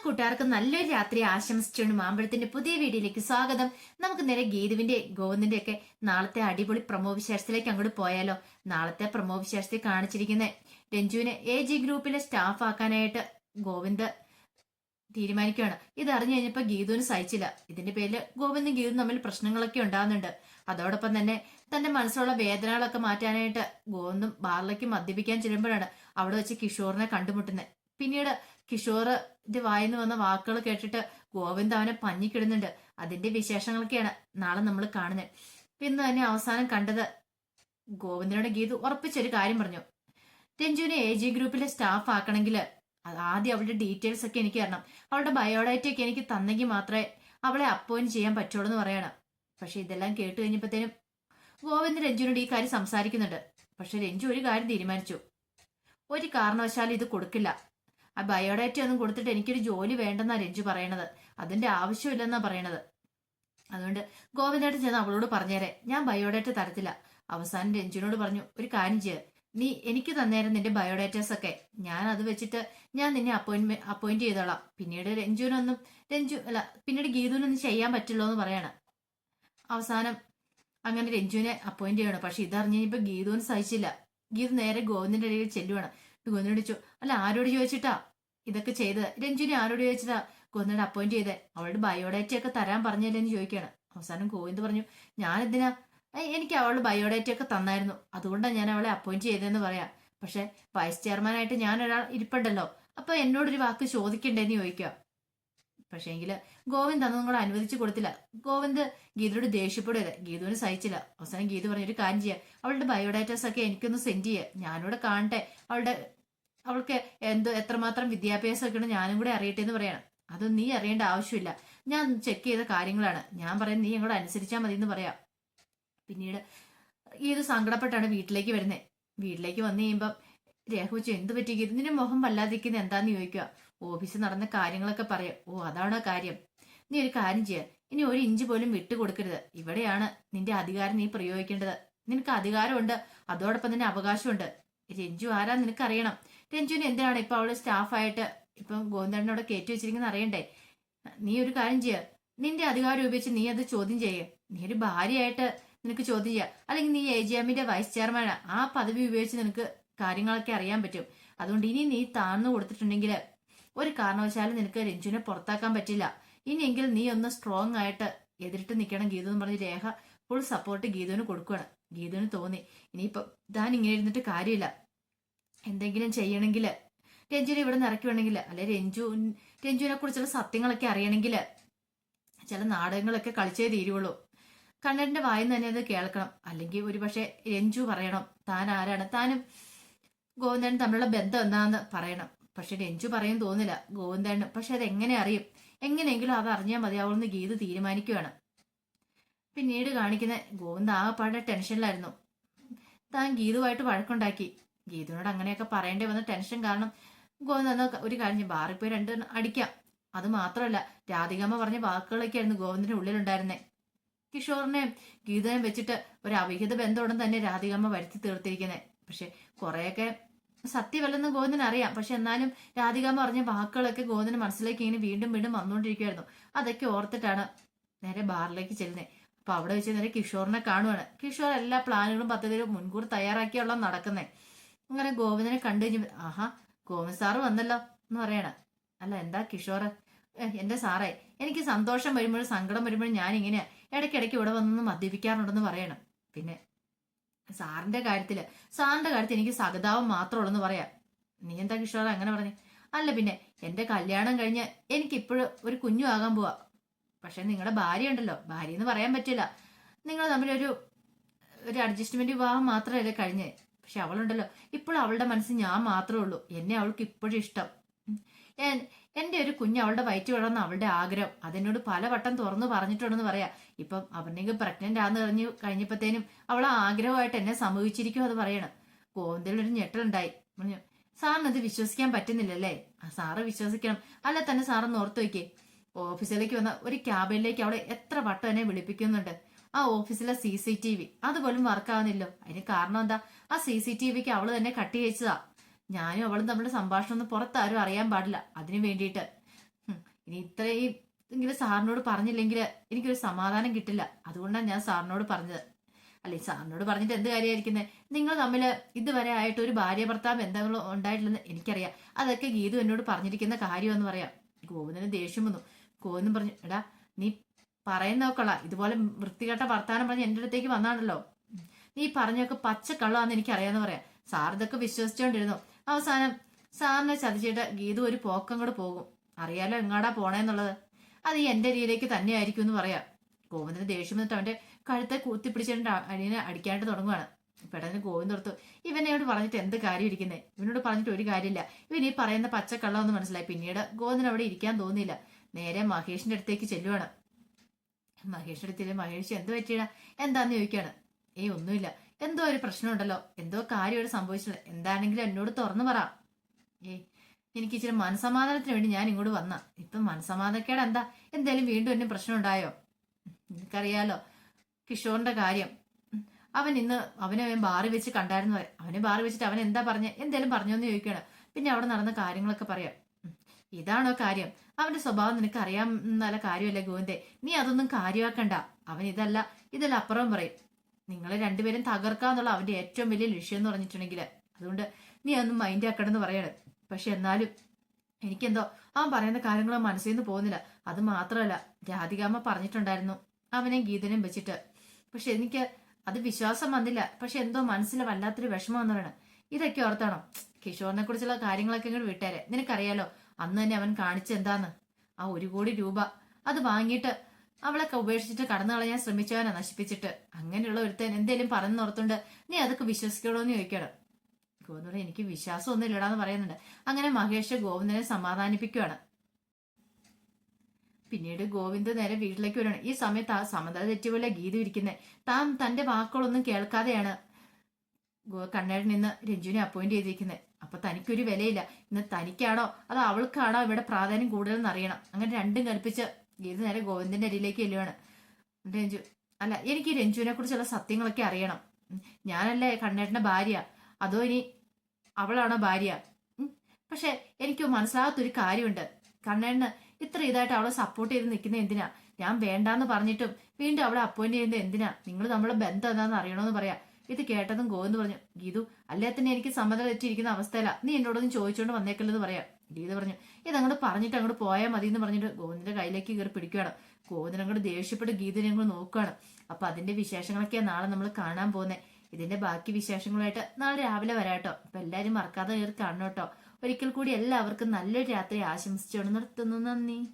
കൂട്ടുകാർക്ക് നല്ലൊരു രാത്രി ആശംസിച്ചുകൊണ്ട് മാമ്പഴത്തിന്റെ പുതിയ വീഡിയോയിലേക്ക് സ്വാഗതം. നമുക്ക് നേരെ ഗീതുവിന്റെ ഗോവിന്ദിന്റെ ഒക്കെ നാളത്തെ അടിപൊളി പ്രമോ വിശേഷത്തിലേക്ക് അങ്ങോട്ട് പോയാലോ. നാളത്തെ പ്രമോ വിശേഷത്തിൽ കാണിച്ചിരിക്കുന്ന രഞ്ജുവിനെ AG ഗ്രൂപ്പിലെ സ്റ്റാഫ് ആക്കാനായിട്ട് ഗോവിന്ദ് തീരുമാനിക്കുകയാണ്. ഇത് അറിഞ്ഞു കഴിഞ്ഞപ്പോ ഗീതുവിന് സഹിച്ചില്ല. ഇതിന്റെ പേരിൽ ഗോവിന്ദും ഗീതും തമ്മിൽ പ്രശ്നങ്ങളൊക്കെ ഉണ്ടാകുന്നുണ്ട്. അതോടൊപ്പം തന്നെ തന്റെ മനസ്സിലുള്ള വേദനകളൊക്കെ മാറ്റാനായിട്ട് ഗോവിന്ദും ബാറിലേക്ക് മദ്യപിക്കാൻ ചെല്ലുമ്പോഴാണ് അവിടെ വെച്ച് കിഷോറിനെ കണ്ടുമുട്ടുന്നത്. പിന്നീട് കിഷോറിന്റെ വായിന്ന് വന്ന വാക്കുകൾ കേട്ടിട്ട് ഗോവിന്ദ് അവനെ പഞ്ഞിക്കിടുന്നുണ്ട്. അതിന്റെ വിശേഷങ്ങളൊക്കെയാണ് നാളെ നമ്മൾ കാണുന്നത്. ഇന്ന് തന്നെ അവസാനം കണ്ടത് ഗോവിന്ദനോട് ഗീതു ഉറപ്പിച്ചൊരു കാര്യം പറഞ്ഞു. രഞ്ജുവിനെ AG ഗ്രൂപ്പിലെ സ്റ്റാഫ് ആക്കണമെങ്കിൽ ആദ്യം അവളുടെ ഡീറ്റെയിൽസ് ഒക്കെ എനിക്ക് തരണം. അവളുടെ ബയോഡാറ്റ ഒക്കെ എനിക്ക് തന്നെങ്കിൽ മാത്രമേ അവളെ അപ്പോയിന്റ് ചെയ്യാൻ പറ്റുള്ളൂ എന്ന് പറയണം. പക്ഷെ ഇതെല്ലാം കേട്ട് കഴിഞ്ഞപ്പോഴത്തേനും ഗോവിന്ദ് രഞ്ജുവിനോട് ഈ കാര്യം സംസാരിക്കുന്നുണ്ട്. പക്ഷെ രഞ്ജു ഒരു കാര്യം തീരുമാനിച്ചു. ഒരു കാരണവശാലും ഇത് കൊടുക്കില്ല. ആ ബയോഡാറ്റ ഒന്നും കൊടുത്തിട്ട് എനിക്കൊരു ജോലി വേണ്ടെന്നാ രഞ്ജു പറയണത്. അതിന്റെ ആവശ്യമില്ലെന്നാ പറയണത്. അതുകൊണ്ട് ഗോവിന്ദേട്ടൻ ചെന്ന് അവളോട് പറഞ്ഞേരെ, ഞാൻ ബയോഡാറ്റ തരത്തില്ല. അവസാനം രഞ്ജുവിനോട് പറഞ്ഞു, ഒരു കാര്യം ചെയ്യ, നീ എനിക്ക് തന്നേരം നിന്റെ ബയോഡാറ്റാസ് ഒക്കെ, ഞാൻ അത് വെച്ചിട്ട് ഞാൻ നിന്നെ അപ്പോയിന്റ് ചെയ്തോളാം. പിന്നീട് പിന്നീട് ഗീതുവിനൊന്നും ചെയ്യാൻ പറ്റില്ലോ എന്ന് പറയാണ്. അവസാനം അങ്ങനെ രഞ്ജുവിനെ അപ്പോയിന്റ് ചെയ്യണം. പക്ഷെ ഇതറിഞ്ഞ് കഴിഞ്ഞപ്പോ ഗീതുവിന് സഹിച്ചില്ല. ഗീതു നേരെ ഗോവിന്ദിന്റെ ഇടയിൽ ചെല്ലുവാണ്. ഗോവിന്ദനോട് ചോദിച്ചു, അല്ല ആരോട് ചോദിച്ചിട്ടാ ഇതൊക്കെ ചെയ്തത്? രഞ്ജുവിനെ ആരോട് ചോദിച്ചിട്ടാ ഗോവിന്ദനെ അപ്പോയിന്റ് ചെയ്തത്? അവളുടെ ബയോഡാറ്റ ഒക്കെ തരാൻ പറഞ്ഞില്ലെന്ന് ചോദിക്കുകയാണ്. അവസാനം ഗോവിന്ദ് പറഞ്ഞു, ഞാനെന്തിനാ, എനിക്ക് അവളുടെ ബയോഡാറ്റ ഒക്കെ തന്നായിരുന്നു, അതുകൊണ്ടാണ് ഞാൻ അവളെ അപ്പോയിന്റ് ചെയ്തതെന്ന് പറയാം. പക്ഷെ വൈസ് ചെയർമാനായിട്ട് ഞാൻ ഒരാൾ ഇരിപ്പുണ്ടല്ലോ, അപ്പൊ എന്നോടൊരു വാക്ക് ചോദിക്കണ്ടേന്ന് ചോദിക്കുക. പക്ഷേ എങ്കില് ഗോവിന്ദ് അതൊന്നും കൂടെ അനുവദിച്ചു കൊടുത്തില്ല. ഗോവിന്ദ് ഗീതയോട് ദേഷ്യപ്പെടുക. ഗീതുവിന് സഹിച്ചില്ല. അവസാനം ഗീതു പറഞ്ഞൊരു കാര്യം ചെയ്യുക, അവളുടെ ബയോഡാറ്റാസ് ഒക്കെ എനിക്കൊന്ന് സെൻഡ് ചെയ്യുക, ഞാനിവിടെ കാണട്ടെ, അവൾക്ക് എത്രമാത്രം വിദ്യാഭ്യാസം ഒക്കെ ഞാനും കൂടെ അറിയട്ടെ എന്ന് പറയണം. അതൊന്നും നീ അറിയേണ്ട ആവശ്യമില്ല, ഞാൻ ചെക്ക് ചെയ്ത കാര്യങ്ങളാണ്, ഞാൻ പറയുന്നത് നീ ഞങ്ങളോട് അനുസരിച്ചാൽ മതി എന്ന് പറയാം. പിന്നീട് ഇത് സങ്കടപ്പെട്ടാണ് വീട്ടിലേക്ക് വരുന്നത്. വീട്ടിലേക്ക് വന്നു കഴിയുമ്പം രേഖ വെച്ചു, എന്ത് പറ്റി ഗീത, നിന്റെ മുഖം വല്ലാതിരിക്കുന്നത് എന്താന്ന് ചോദിക്കുക. ഓഫീസിൽ നടന്ന കാര്യങ്ങളൊക്കെ പറയാം. ഓ അതാണോ കാര്യം, നീ ഒരു കാര്യം ചെയ്യുക, ഇനി ഒരു ഇഞ്ച് പോലും വിട്ടുകൊടുക്കരുത്. ഇവിടെയാണ് നിന്റെ അധികാരം നീ പ്രയോഗിക്കേണ്ടത്. നിനക്ക് അധികാരമുണ്ട്, അതോടൊപ്പം തന്നെ അവകാശമുണ്ട്. രഞ്ജു ആരാ നിനക്കറിയണം. രഞ്ജുവിന് എന്തിനാണ് ഇപ്പൊ അവള് സ്റ്റാഫായിട്ട് ഇപ്പം ഗോവിന്ദനോട് കയറ്റി വെച്ചിരിക്കുന്നത് അറിയണ്ടേ? നീ ഒരു കാര്യം ചെയ്യുക, നിന്റെ അധികാരം ഉപയോഗിച്ച് നീ അത് ചോദ്യം ചെയ്യുക. നീ ഒരു ഭാര്യയായിട്ട് നിനക്ക് ചോദ്യം ചെയ്യുക, അല്ലെങ്കിൽ നീ AGMന്റെ വൈസ് ചെയർമാനാ, ആ പദവി ഉപയോഗിച്ച് നിനക്ക് കാര്യങ്ങളൊക്കെ അറിയാൻ പറ്റും. അതുകൊണ്ട് ഇനി നീ താഴ്ന്നു കൊടുത്തിട്ടുണ്ടെങ്കിൽ ഒരു കാരണവശാലും നിനക്ക് രഞ്ജുവിനെ പുറത്താക്കാൻ പറ്റില്ല. ഇനിയെങ്കിൽ നീ ഒന്ന് സ്ട്രോങ് ആയിട്ട് എതിരിട്ട് നിൽക്കണം ഗീതു എന്ന് പറഞ്ഞ് രേഖ ഫുൾ സപ്പോർട്ട് ഗീതുവിന് കൊടുക്കുകയാണ്. ഗീതുവിന് തോന്നി, ഇനിയിപ്പൊ താൻ ഇങ്ങനെ ഇരുന്നിട്ട് കാര്യമില്ല, എന്തെങ്കിലും ചെയ്യണമെങ്കിൽ രഞ്ജുവിനെ ഇവിടെ നിന്ന് ഇറക്കി വേണമെങ്കിൽ, അല്ലെ രഞ്ജുവിനെ കുറിച്ചുള്ള സത്യങ്ങളൊക്കെ അറിയണമെങ്കിൽ ചില നാടകങ്ങളൊക്കെ കളിച്ചേ തീരുവുള്ളൂ. കണ്ണന്റെ വായിന്ന് തന്നെ അത് കേൾക്കണം. അല്ലെങ്കിൽ ഒരുപക്ഷെ രഞ്ജു പറയണം താൻ ആരാണ്, താനും ഗോവിന്ദനും തമ്മിലുള്ള ബന്ധം എന്താന്ന് പറയണം. പക്ഷെ രഞ്ജു പറയും തോന്നില്ല ഗോവിന്ദനും. പക്ഷെ അതെങ്ങനെ അറിയും? എങ്ങനെയെങ്കിലും അത് അറിഞ്ഞാൽ മതിയാവുമെന്ന് ഗീത തീരുമാനിക്കുകയാണ്. പിന്നീട് കാണിക്കുന്ന ഗോവിന്ദ് ആകെപ്പാടെ ടെൻഷനിലായിരുന്നു. താൻ ഗീതുവായിട്ട് വഴക്കുണ്ടാക്കി. ഗീതുവിനോട് അങ്ങനെയൊക്കെ പറയേണ്ടി വന്ന ടെൻഷൻ കാരണം ഗോവിന്ദ് എന്ന ഒരു കാര്യം ബാറിൽ പോയി രണ്ട് അടിക്കാം. അത് മാത്രമല്ല, രാധികാമ്മ പറഞ്ഞ വാക്കുകളൊക്കെ ആയിരുന്നു ഗോവിന്ദിന്റെ ഉള്ളിലുണ്ടായിരുന്നേ. കിഷോറിനെ ഗീതയും വെച്ചിട്ട് ഒരു അവിഹിത ബന്ധമുണ്ടെന്ന് തന്നെ രാധികാമ്മ വരുത്തി തീർത്തിരിക്കുന്നത്. പക്ഷെ കുറെയൊക്കെ സത്യമല്ലെന്ന് ഗോവിന്ദന് അറിയാം. പക്ഷെ എന്നാലും രാധികാമ്മ പറഞ്ഞ വാക്കുകളൊക്കെ ഗോവിന്ദന് മനസ്സിലേക്ക് ഇങ്ങനെ വീണ്ടും വീണ്ടും വന്നുകൊണ്ടിരിക്കുമായിരുന്നു. അതൊക്കെ ഓർത്തിട്ടാണ് നേരെ ബാറിലേക്ക് ചെല്ലുന്നത്. അപ്പൊ അവിടെ വെച്ച് നേരെ കിഷോറിനെ കാണുവാണ്. കിഷോർ എല്ലാ പ്ലാനുകളും പദ്ധതികളും മുൻകൂർ തയ്യാറാക്കിയുള്ള നടക്കുന്നത്. അങ്ങനെ ഗോവിന്ദനെ കണ്ടു കഴിഞ്ഞു, ആഹാ ഗോവിന്ദ് സാറ് വന്നല്ലോ എന്ന് പറയണ. അല്ല എന്താ കിഷോറ്, എന്റെ സാറേ, എനിക്ക് സന്തോഷം വരുമ്പോഴും സങ്കടം വരുമ്പോഴും ഞാൻ ഇങ്ങനെയാ, ഇടയ്ക്കിടയ്ക്ക് ഇവിടെ വന്നൊന്ന് മദ്യപിക്കാറുണ്ടെന്ന് പറയണം. പിന്നെ സാറിന്റെ കാര്യത്തിൽ എനിക്ക് സഹതാപം മാത്രമുള്ളെന്ന് പറയാം. നീ എന്താ കിഷോർ അങ്ങനെ പറഞ്ഞു? അല്ല പിന്നെ എന്റെ കല്യാണം കഴിഞ്ഞ് എനിക്ക് ഇപ്പോഴും ഒരു കുഞ്ഞു ആകാൻ പോവാ. പക്ഷെ നിങ്ങളുടെ ഭാര്യ ഉണ്ടല്ലോ, ഭാര്യ എന്ന് പറയാൻ പറ്റില്ല, നിങ്ങൾ തമ്മിലൊരു അഡ്ജസ്റ്റ്മെന്റ് വിവാഹം മാത്രമല്ലേ കഴിഞ്ഞേ. പക്ഷെ അവളുണ്ടല്ലോ, ഇപ്പോഴും അവളുടെ മനസ്സിൽ ഞാൻ മാത്രമേ ഉള്ളൂ, എന്നെ അവൾക്ക് ഇപ്പോഴും ഇഷ്ടം. എന്റെ ഒരു കുഞ്ഞ് അവളുടെ വയറ്റ് വിടണമെന്ന് അവളുടെ ആഗ്രഹം. അതെന്നോട് പലവട്ടം തുറന്നു പറഞ്ഞിട്ടുണ്ടെന്ന് പറയാ. ഇപ്പം അവനെങ്കിൽ പ്രഗ്നന്റ് ആന്ന് കഴിഞ്ഞപ്പോഴത്തേനും അവൾ ആഗ്രഹമായിട്ട് എന്നെ സംഭവിച്ചിരിക്കും അത് പറയണം. ഗോവിന്ദനൊരു ഞെട്ടലുണ്ടായി. പറഞ്ഞു, സാറിന് അത് വിശ്വസിക്കാൻ പറ്റുന്നില്ലല്ലേ? സാറ് വിശ്വസിക്കണം. അല്ല തന്നെ സാറൊന്ന് ഓർത്തു വയ്ക്കേ, ഓഫീസിലേക്ക് വന്ന ഒരു ക്യാബിനിലേക്ക് അവളെ എത്ര വട്ടം എന്നെ വിളിപ്പിക്കുന്നുണ്ട്. ആ ഓഫീസിലെ CCTV അതുപോലും വർക്കാവുന്നില്ലോ. അതിന് കാരണം എന്താ? ആ CCTVക്ക് അവള് തന്നെ കട്ട് ചെയ്യിച്ചതാ. ഞാനും അവളും തമ്മിലുള്ള സംഭാഷണം ഒന്നും പുറത്താരും അറിയാൻ പാടില്ല, അതിനു വേണ്ടിയിട്ട്. ഇനി ഇത്രയും എങ്കിലും സാറിനോട് പറഞ്ഞില്ലെങ്കിൽ എനിക്കൊരു സമാധാനം കിട്ടില്ല. അതുകൊണ്ടാണ് ഞാൻ സാറിനോട് പറഞ്ഞത്. അല്ലെ, സാറിനോട് പറഞ്ഞിട്ട് എന്ത് കാര്യമായിരിക്കുന്നത്? നിങ്ങൾ തമ്മിൽ ഇതുവരെ ആയിട്ട് ഒരു ഭാര്യ ഭർത്താവ് ബന്ധങ്ങൾ ഉണ്ടായിട്ടില്ലെന്ന് എനിക്കറിയാം. അതൊക്കെ ഗീതു എന്നോട് പറഞ്ഞിരിക്കുന്ന കാര്യമെന്ന് പറയാം. ഗോവിന്ദന് ദേഷ്യം വന്നു. ഗോവിന്ദൻ പറഞ്ഞു, എടാ നീ പറയുന്നോക്കൊള്ള ഇതുപോലെ വൃത്തികെട്ട വർത്താനം പറഞ്ഞ് എന്റെ അടുത്തേക്ക് വന്നാണല്ലോ. നീ പറഞ്ഞൊക്കെ പച്ചക്കള്ളാന്ന് എനിക്കറിയാന്ന് പറയാം. സാർ ഇതൊക്കെ വിശ്വസിച്ചോണ്ടിരുന്നു. അവസാനം സാറിനെ ചതിച്ചിട്ട് ഗീതു ഒരു പോക്കം കൂടെ പോകും. അറിയാലോ എങ്ങാടാ പോണേന്നുള്ളത്. അത് ഈ എന്റെ രീതിയിലേക്ക് തന്നെ ആയിരിക്കും എന്ന് പറയാം. ഗോവിന്ദന് ദേഷ്യം വന്നിട്ട് അവന്റെ കഴുത്തെ കുത്തിപ്പിടിച്ചിട്ട് അനിയനെ അടിക്കാനായിട്ട് തുടങ്ങുവാണ്. പെട്ടെന്ന് ഗോവിന്ദ ഓർത്തു, ഇവനോട് പറഞ്ഞിട്ട് എന്ത് കാര്യം ഇരിക്കുന്നേ? ഇവനോട് പറഞ്ഞിട്ട് ഒരു കാര്യമില്ല. ഇവൻ ഈ പറയുന്ന പച്ചക്കള്ളം എന്ന് മനസ്സിലായി. പിന്നീട് ഗോവിന്ദൻ അവിടെ ഇരിക്കാൻ തോന്നിയില്ല. നേരെ മഹേഷിന്റെ അടുത്തേക്ക് ചെല്ലുവാണ്. മഹേഷിന്റെ അടുത്തേക്ക് മഹേഷ് എന്ത് പറ്റിയടാ എന്താന്ന് ചോദിക്കാണ്. ഒന്നുമില്ല, എന്തോ ഒരു പ്രശ്നമുണ്ടല്ലോ, എന്തോ കാര്യമായിട്ട് സംഭവിച്ചില്ല. എന്താണെങ്കിലും എന്നോട് തുറന്നു പറ. എനിക്ക് ഇച്ചിരി മനസമാധാനത്തിന് വേണ്ടി ഞാൻ ഇങ്ങോട്ട് വന്ന. ഇപ്പം മനസമാധാനക്കേട് എന്താ? എന്തായാലും വീണ്ടും എന്നെ പ്രശ്നം ഉണ്ടായോ? എനിക്കറിയാലോ കിഷോറിന്റെ കാര്യം. അവനെ ബാറി വെച്ച് കണ്ടായിരുന്നു. അവനെ ബാറി വെച്ചിട്ട് അവൻ എന്താ പറഞ്ഞ? എന്തേലും പറഞ്ഞോന്ന് ചോദിക്കുകയാണ്. പിന്നെ അവിടെ നടന്ന കാര്യങ്ങളൊക്കെ പറയാം. ഇതാണോ കാര്യം? അവന്റെ സ്വഭാവം നിനക്ക് അറിയാം എന്നല്ല കാര്യമല്ലേ ഗോവിന്ദേ? നീ അതൊന്നും കാര്യമാക്കണ്ട. അവൻ ഇതല്ല അപ്പുറം പറയും. നിങ്ങളെ രണ്ടുപേരും തകർക്കാന്നുള്ള അവന്റെ ഏറ്റവും വലിയ ലക്ഷ്യം എന്ന് പറഞ്ഞിട്ടുണ്ടെങ്കിൽ അതുകൊണ്ട് നീ അതൊന്നും മൈൻഡ് ആക്കണമെന്ന് പറയാണ്. പക്ഷെ എന്നാലും എനിക്കെന്തോ അവൻ പറയുന്ന കാര്യങ്ങൾ മനസ്സിൽ നിന്ന് പോകുന്നില്ല. അത് മാത്രമല്ല, രാധികാമ്മ പറഞ്ഞിട്ടുണ്ടായിരുന്നു അവനെയും ഗീതനെയും വെച്ചിട്ട്. പക്ഷെ എനിക്ക് അത് വിശ്വാസം വന്നില്ല. പക്ഷെ എന്തോ മനസ്സിൽ വല്ലാത്തൊരു വിഷമം എന്ന് പറയണം. ഇതൊക്കെ ഓർത്താണോ? കിഷോറിനെ കുറിച്ചുള്ള കാര്യങ്ങളൊക്കെ ഇങ്ങോട്ട് വിട്ടേരെ. നിനക്കറിയാലോ അന്ന് തന്നെ അവൻ കാണിച്ചെന്താന്ന്? ആ 1 കോടി രൂപ അത് വാങ്ങിയിട്ട് അവളൊക്കെ ഉപേക്ഷിച്ചിട്ട് കടന്നു കളയാൻ ശ്രമിച്ചവനാ നശിപ്പിച്ചിട്ട്. അങ്ങനെയുള്ള ഒരുത്തൻ എന്തേലും പറഞ്ഞോർത്തുണ്ട് നീ അതൊക്കെ വിശ്വസിക്കണോന്ന് ചോദിക്കണം. ഗോവിന്ദൻ എനിക്ക് വിശ്വാസം ഒന്നും ഇല്ലടാന്ന് പറയുന്നുണ്ട്. അങ്ങനെ മഹേഷ് ഗോവിന്ദനെ സമാധാനിപ്പിക്കുകയാണ്. പിന്നീട് ഗോവിന്ദ് നേരെ വീട്ടിലേക്ക് വരികയാണ്. ഈ സമയത്ത് ആ സമത തെറ്റുപോലെ ഗീത ഇരിക്കുന്നത്. താൻ തന്റെ വാക്കുകളൊന്നും കേൾക്കാതെയാണ് കണ്ണേടൻ ഇന്ന് രഞ്ജുവിനെ അപ്പോയിന്റ് ചെയ്തിരിക്കുന്നത്. അപ്പൊ തനിക്കൊരു വിലയില്ല. ഇന്ന് തനിക്കാണോ അതോ അവൾക്കാണോ ഇവിടെ പ്രാധാന്യം കൂടുതലെന്ന് അറിയണം. അങ്ങനെ രണ്ടും കൽപ്പിച്ച് ഗീത നേരെ ഗോവിന്ദന്റെ അരിയിലേക്ക് ചെല്ലുവാണ്. രഞ്ജു അല്ല, എനിക്ക് രഞ്ജുവിനെ കുറിച്ചുള്ള സത്യങ്ങളൊക്കെ അറിയണം. ഞാനല്ലേ കണ്ണേട്ടന്റെ ഭാര്യ, അതോ ഇനി അവളാണോ ഭാര്യ? പക്ഷെ എനിക്ക് മനസ്സിലാകാത്തൊരു കാര്യമുണ്ട്. കണ്ണേട്ടന് ഇത്ര ഇതായിട്ട് അവളെ സപ്പോർട്ട് ചെയ്ത് നിൽക്കുന്നത് എന്തിനാ? ഞാൻ വേണ്ടാന്ന് പറഞ്ഞിട്ടും വീണ്ടും അവളെ അപ്പോയിന്റ് ചെയ്യുന്നത് എന്തിനാ? നിങ്ങൾ നമ്മളെ ബന്ധം എന്താണെന്ന് അറിയണമെന്ന് പറയാ. ഇത് കേട്ടതും ഗോവിന്ദ് പറഞ്ഞു, ഗീതു അല്ലേ തന്നെ എനിക്ക് സമ്മതം തെറ്റിയിരിക്കുന്ന അവസ്ഥയല്ല, നീ എന്നോടൊന്നും ചോദിച്ചോണ്ട് വന്നേക്കല്ലെന്ന് പറയാം. ഗീത പറഞ്ഞു, ഇതങ്ങോട്ട് പറഞ്ഞിട്ട് അങ്ങോട്ട് പോയാൽ മതി എന്ന് പറഞ്ഞിട്ട് ഗോവിന്ദിന്റെ കയ്യിലേക്ക് കയറി പിടിക്കുകയാണ്. ഗോവിന്ദൻ അങ്ങോട്ട് ദേഷ്യപ്പെട്ട് ഗീതനെ അങ്ങോട്ട് നോക്കുകയാണ്. അപ്പൊ അതിന്റെ വിശേഷങ്ങളൊക്കെയാണ് നാളെ നമ്മൾ കാണാൻ പോകുന്നത്. ഇതിന്റെ ബാക്കി വിശേഷങ്ങളുമായിട്ട് നാളെ രാവിലെ വരാട്ടോ. അപ്പൊ എല്ലാരും മറക്കാതെ കയറി കാണണം കേട്ടോ. ഒരിക്കൽ കൂടി എല്ലാവർക്കും നല്ലൊരു രാത്രി ആശംസിച്ചുകൊണ്ട് നിർത്തുന്നു. നന്ദി.